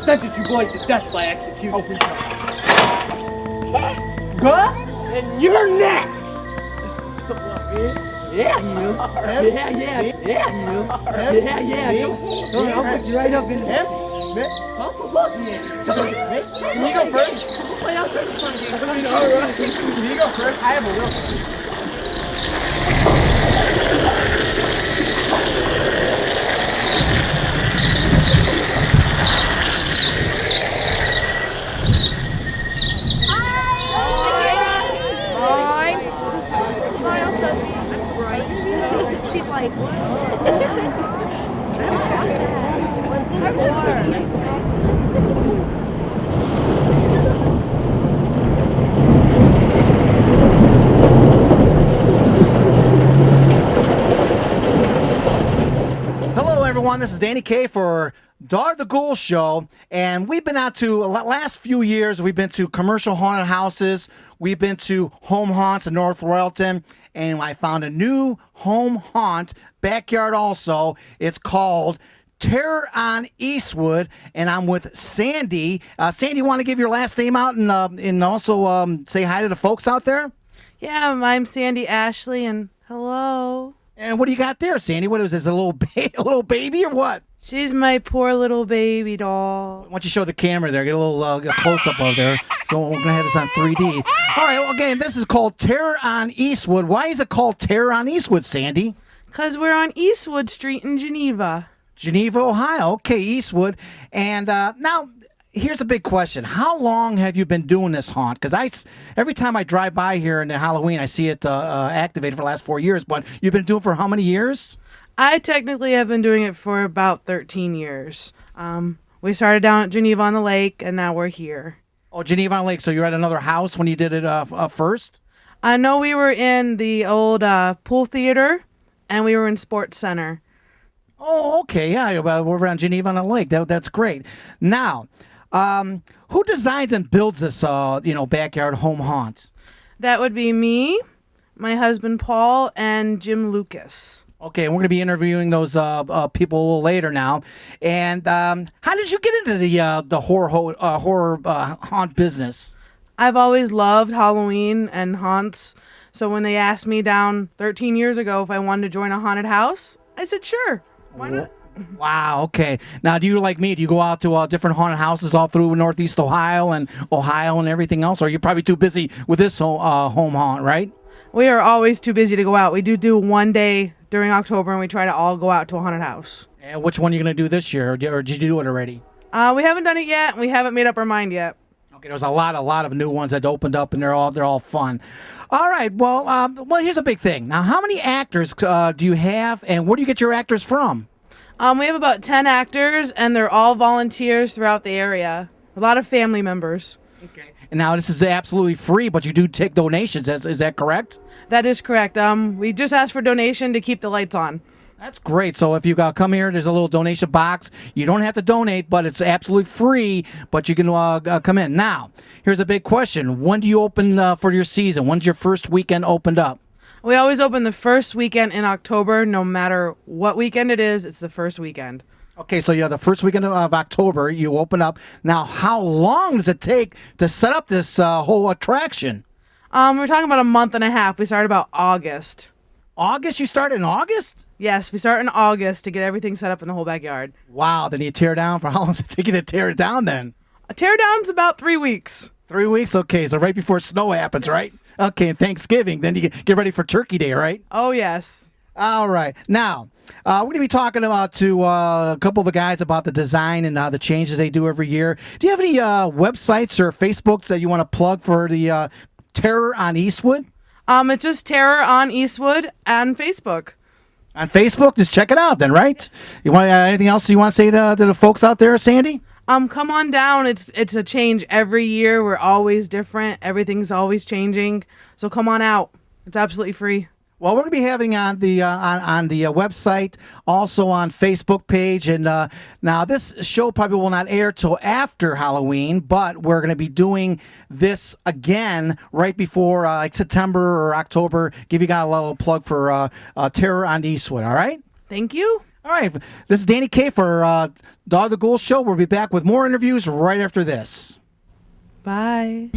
sentence you boys to death by execution. Open up. Huh? And you're next! Yeah, you. Yeah, you. I'll put you right up in there. I'll put both of you in. Can you go first? Wait, I'll start the fun game. Can you go first? I have a will. She's like, what? What's this Hello, everyone. This is Danny K for Daughter the Ghoul Show, and we've been out to last few years. We've been to commercial haunted houses. We've been to home haunts in North Royalton, and I found a new home haunt backyard. Also, it's called Terror on Eastwood, and I'm with Sandy. Sandy, you want to give your last name out and also say hi to the folks out there? Yeah, I'm Sandy Ashley, and hello. And what do you got there, Sandy? What is this, a little baby or what? She's my poor little baby doll. Why don't you show the camera there? Get a little close-up of there. So we're going to have this on 3D. All right, well, again, this is called Terror on Eastwood. Why is it called Terror on Eastwood, Sandy? Because we're on Eastwood Street in Geneva. Geneva, Ohio. Okay, Eastwood. And now, here's a big question. How long have you been doing this haunt? Because every time I drive by here in the Halloween, I see it activated for the last 4 years. But you've been doing it for how many years? I technically have been doing it for about 13 years. We started down at Geneva on the Lake, and now we're here. Oh, Geneva on the Lake. So you're at another house when you did it first? I know we were in the old pool theater, and we were in Sports Center. Oh, okay. Yeah, well, we're around Geneva on the Lake. That's great. Now, who designs and builds this, backyard home haunt? That would be me, my husband Paul, and Jim Lucas. Okay, and we're going to be interviewing those people a little later now. And how did you get into the horror haunt business? I've always loved Halloween and haunts. So when they asked me down 13 years ago if I wanted to join a haunted house, I said sure. Why not? Wow, okay. Now, do you, like me, do you go out to different haunted houses all through Northeast Ohio and everything else? Or are you probably too busy with this home haunt, right? We are always too busy to go out. We do one day during October, and we try to all go out to a haunted house. And which one are you going to do this year, or did you do it already? We haven't done it yet. We haven't made up our mind yet. Okay, there's a lot of new ones that opened up, and they're all fun. All right, well, here's a big thing. Now, how many actors do you have, and where do you get your actors from? We have about 10 actors, and they're all volunteers throughout the area. A lot of family members. Okay. And now this is absolutely free, but you do take donations. Is that correct? That is correct. We just asked for donation to keep the lights on. That's great. So if you come here, there's a little donation box. You don't have to donate, but it's absolutely free. But you can come in. Now, here's a big question. When do you open for your season? When's your first weekend opened up? We always open the first weekend in October. No matter what weekend it is, it's the first weekend. Okay, so the first weekend of October, you open up. Now, how long does it take to set up this whole attraction? We're talking about a month and a half. We started about August. August? You started in August? Yes, we start in August to get everything set up in the whole backyard. Wow, then you tear down. For how long does it take you to tear it down then? A tear down's about 3 weeks. 3 weeks? Okay, so right before snow happens, right? Okay, and Thanksgiving. Then you get ready for Turkey Day, right? Oh, yes. All right. Now, we're going to be talking to a couple of the guys about the design and the changes they do every year. Do you have any websites or Facebooks that you want to plug for the Terror on Eastwood? It's just Terror on Eastwood on Facebook. On Facebook? Just check it out then, right? You want anything else you want to say to the folks out there, Sandy? Come on down. It's a change every year. We're always different. Everything's always changing. So come on out. It's absolutely free. Well, we're going to be having on the website, also on Facebook page, and now this show probably will not air till after Halloween, but we're going to be doing this again right before like September or October. Give you guys a little plug for Terror on Eastwood. All right. Thank you. All right, this is Danny K for Daughter of the Ghoul Show. We'll be back with more interviews right after this. Bye.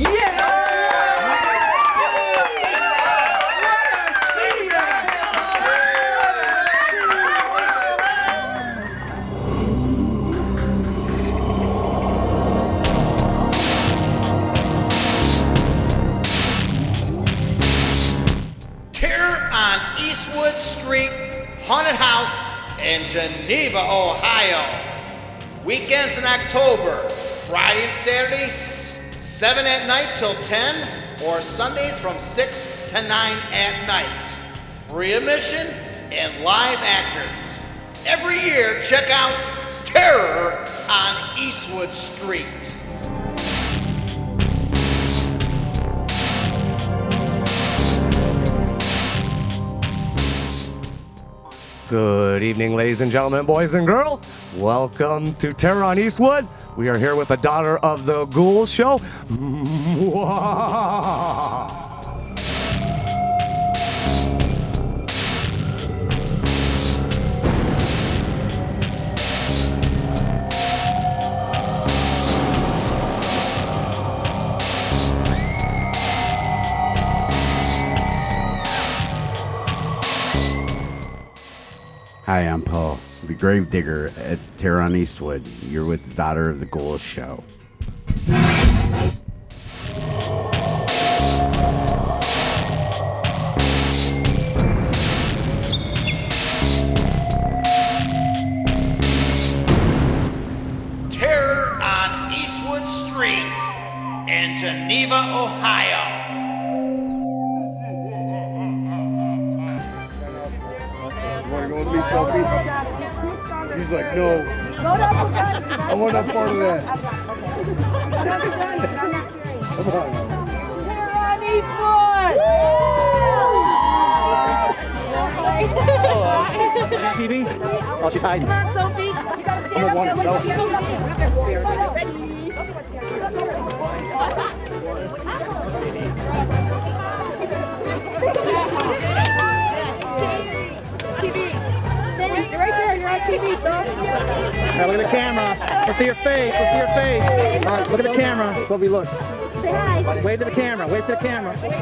Terror on Eastwood Street Haunted House in Geneva, Ohio. Weekends in October, Friday and Saturday, 7 at night till 10, or Sundays from 6 to 9 at night. Free admission and live actors. Every year, check out Terror on Eastwood Street. Good evening, ladies and gentlemen, boys and girls. Welcome to Terror on Eastwood. We are here with the Daughter of the Ghoul Show. Hi, I'm Paul, the Gravedigger at Terror on Eastwood. You're with the Daughter of the Ghoul Show. Terror on Eastwood Street in Geneva, Ohio. Want to go with me, Sophie? She's like, no. I want no part of that. Come on. Terror on Eastwood! TV? Oh, she's hiding. Come on, Sophie. You gotta stand up there with TV. Stand right there. You're on TV, Sophie. Now look at the camera. Let's see your face. Let's see your face. All right, look at the camera. Sophie, look. Say hi. Wave to the camera. Wave to the camera. Wave.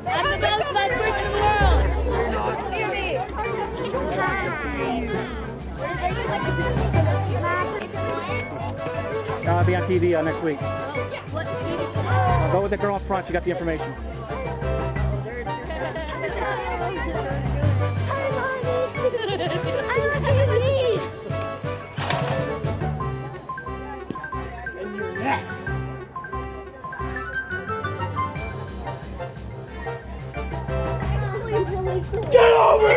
I'm the best person in the world. Hear me. I'll be on TV next week. Go with the girl up front. She got the information. I'm on TV. Get over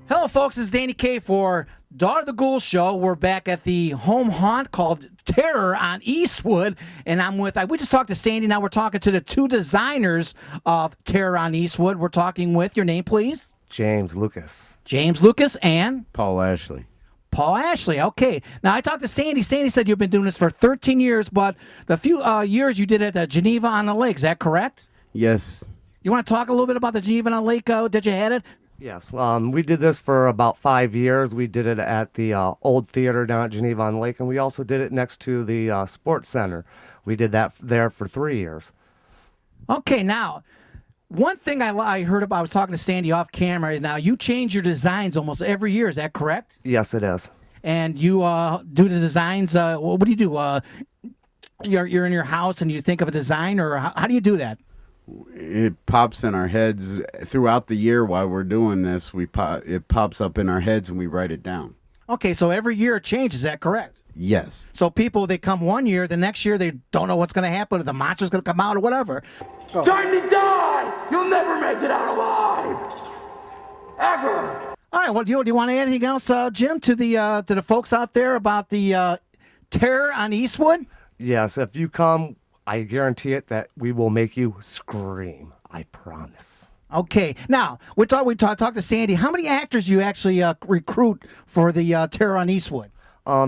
Hello, folks. This is Danny K for Daughter of the Ghoul Show. We're back at the home haunt called Terror on Eastwood, and we just talked to Sandy. Now we're talking to the two designers of Terror on Eastwood. We're talking with your name, please. James Lucas. James Lucas and Paul Ashley. Paul Ashley. Okay. Now I talked to Sandy. Sandy said you've been doing this for 13 years, but the few years you did it at Geneva on the Lake. Is that correct? Yes. You want to talk a little bit about the Geneva on the Lake that you had it? Yes, we did this for about 5 years. We did it at the old theater down at Geneva on the Lake, and we also did it next to the sports center. We did that there for 3 years. Okay, now, one thing I heard about, I was talking to Sandy off camera, is now you change your designs almost every year. Is that correct? Yes, it is. And you do the designs, what do you do? You're in your house and you think of a design, or how do you do that? It pops in our heads throughout the year while we're doing this. It pops up in our heads and we write it down. Okay, so every year it changes. Is that correct? Yes. So people, they come one year, the next year they don't know what's going to happen, or the monster's going to come out, or whatever. Time to die! You'll never make it out alive! Ever! All right, well, do you want to add anything else, Jim, to the folks out there about the Terror on Eastwood? Yes, if you come, I guarantee it that we will make you scream. I promise. Okay. Now, we talked to Sandy. How many actors you actually recruit for the Terror on Eastwood?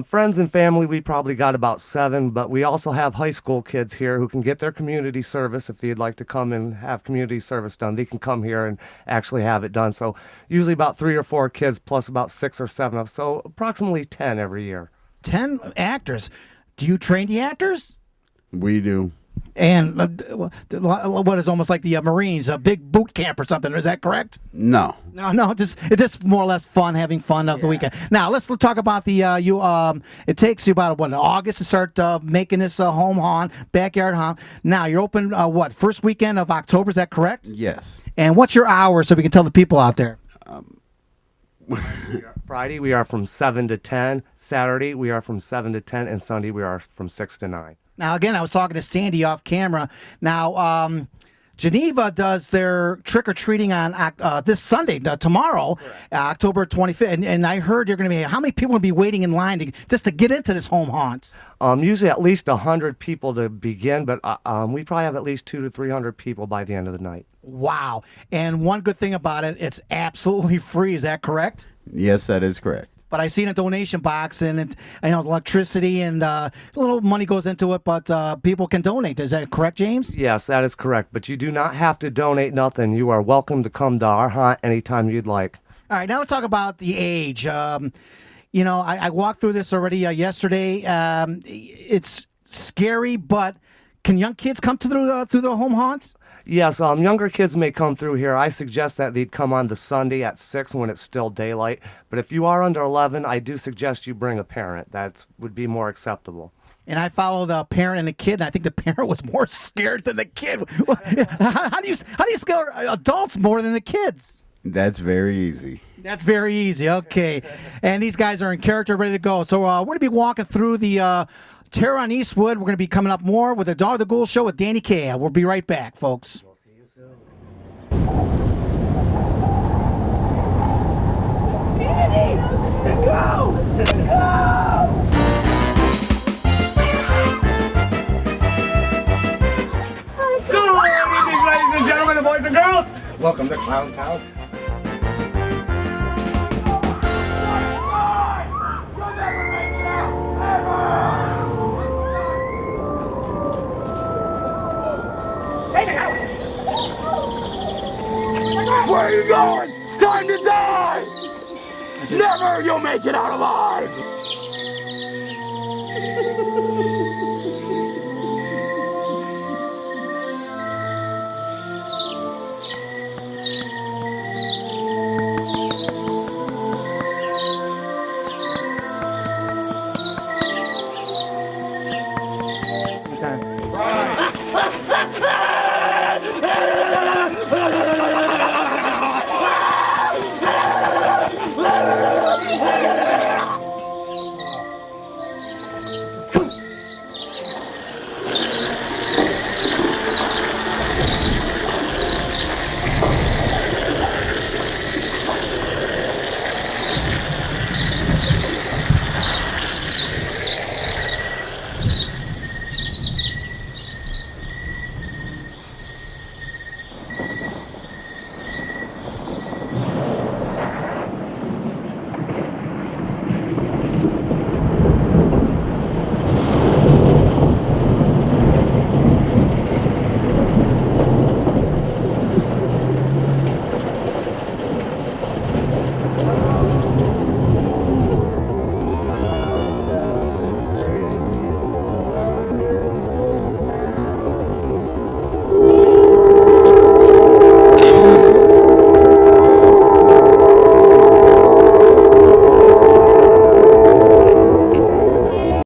Friends and family, we probably got about 7, but we also have high school kids here who can get their community service. If they'd like to come and have community service done, they can come here and actually have it done. So usually about 3 or 4 kids plus about 6 or 7 of, so approximately 10 every year. 10 actors. Do you train the actors? We do. And what is almost like the Marines, a big boot camp or something? Is that correct? No. No, it's just more or less fun, having fun of the weekend. Now let's talk about the it takes you about August to start making this home haunt, backyard haunt. Now you're open first weekend of October? Is that correct? Yes. And what's your hours so we can tell the people out there? Friday we are from 7 to 10. Saturday we are from 7 to 10, and Sunday we are from 6 to 9. Now again, I was talking to Sandy off camera. Now Geneva does their trick-or-treating on this Sunday, tomorrow, October 25th. And I heard you're going to be, how many people will be waiting in line just to get into this home haunt? Usually at least 100 people to begin, but we probably have at least 200 to 300 people by the end of the night. Wow. And one good thing about it, it's absolutely free. Is that correct? Yes, that is correct. But I seen a donation box, and electricity and a little money goes into it, but people can donate. Is that correct, James? Yes, that is correct. But you do not have to donate nothing. You are welcome to come to our haunt anytime you'd like. All right, now let's talk about the age. I walked through this already yesterday. It's scary, but can young kids come through the home haunt? Yes, younger kids may come through here. I suggest that they'd come on the Sunday at 6 when it's still daylight. But if you are under 11, I do suggest you bring a parent. That would be more acceptable. And I followed a parent and a kid, and I think the parent was more scared than the kid. How do you scare adults more than the kids? That's very easy. That's very easy. Okay. And these guys are in character, ready to go. So we're going to be walking through the Terror on Eastwood. We're going to be coming up more with the Daughter of the Ghoul show with Danny K. We'll be right back, folks. We'll see you soon. Danny! Go! Go! Good evening, ladies and gentlemen, and boys and girls. Welcome to Clown Town. You'll never make it out, Where are you going? Time to die! Never you'll make it out alive!